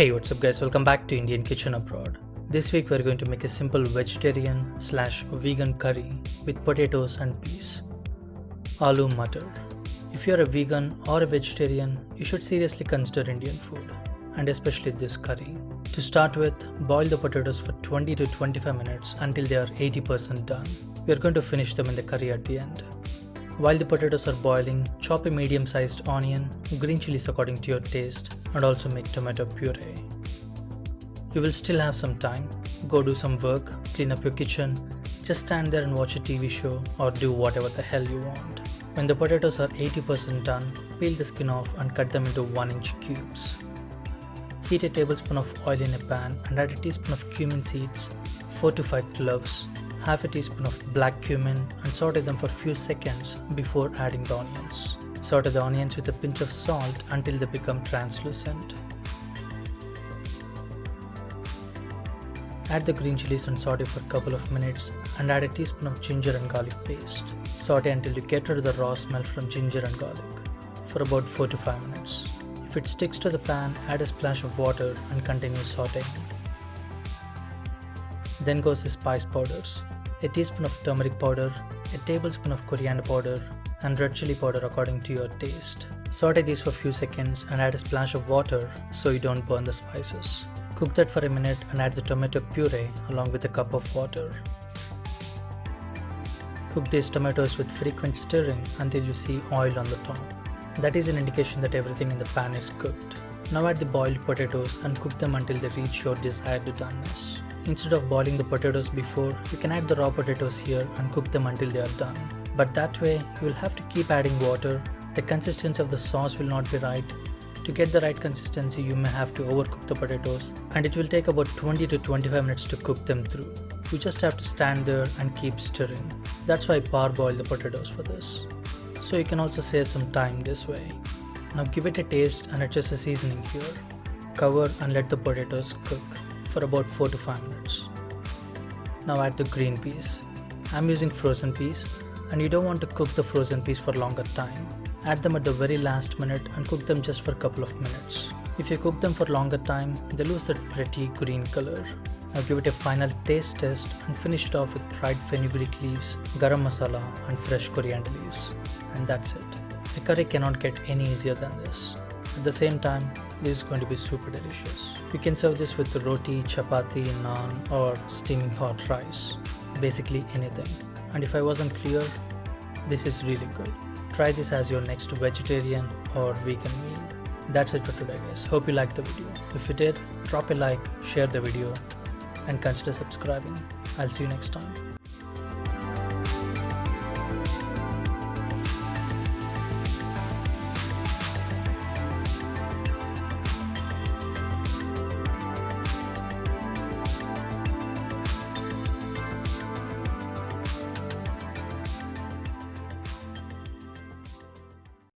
Hey, what's up guys, welcome back to Indian Kitchen Abroad. This week we're going to make a simple vegetarian / vegan curry with potatoes and peas. Aloo Matar. If you're a vegan or a vegetarian, you should seriously consider Indian food, and especially this curry. To start with, boil the potatoes for 20 to 25 minutes until they are 80% done. We are going to finish them in the curry at the end. While the potatoes are boiling, chop a medium-sized onion, green chilies according to your taste, and also make tomato puree. You will still have some time. Go do some work, clean up your kitchen, just stand there and watch a TV show or do whatever the hell you want. When the potatoes are 80% done, peel the skin off and cut them into 1-inch cubes. Heat a tablespoon of oil in a pan and add a teaspoon of cumin seeds, 4 to 5 cloves, half a teaspoon of black cumin, and saute them for a few seconds before adding the onions. Saute the onions with a pinch of salt until they become translucent. Add the green chilies and saute for a couple of minutes and add a teaspoon of ginger and garlic paste. Saute until you get rid of the raw smell from ginger and garlic for about 4 to 5 minutes. If it sticks to the pan, add a splash of water and continue sauteing. Then goes the spice powders. A teaspoon of turmeric powder, a tablespoon of coriander powder, and red chili powder according to your taste. Saute these for a few seconds and add a splash of water so you don't burn the spices. Cook that for a minute and add the tomato puree along with a cup of water. Cook these tomatoes with frequent stirring until you see oil on the top. That is an indication that everything in the pan is cooked. Now add the boiled potatoes and cook them until they reach your desired doneness. Instead of boiling the potatoes before, you can add the raw potatoes here and cook them until they are done. But that way, you will have to keep adding water. The consistency of the sauce will not be right. To get the right consistency, you may have to overcook the potatoes, and it will take about 20 to 25 minutes to cook them through. You just have to stand there and keep stirring. That's why I parboil the potatoes for this. So you can also save some time this way. Now give it a taste and adjust the seasoning here. Cover and let the potatoes cook for about 4 to 5 minutes. Now add the green peas. I'm using frozen peas, and you don't want to cook the frozen peas for longer time. Add them at the very last minute and cook them just for a couple of minutes. If you cook them for longer time, they lose that pretty green color. Now give it a final taste test and finish it off with dried fenugreek leaves, garam masala, and fresh coriander leaves. And that's it. The curry cannot get any easier than this. At the same time, this is going to be super delicious. You can serve this with roti, chapati, naan, or steaming hot rice. Basically anything. And if I wasn't clear, this is really good. Try this as your next vegetarian or vegan meal. That's it for today guys. Hope you liked the video. If you did, drop a like, share the video, and consider subscribing. I'll see you next time.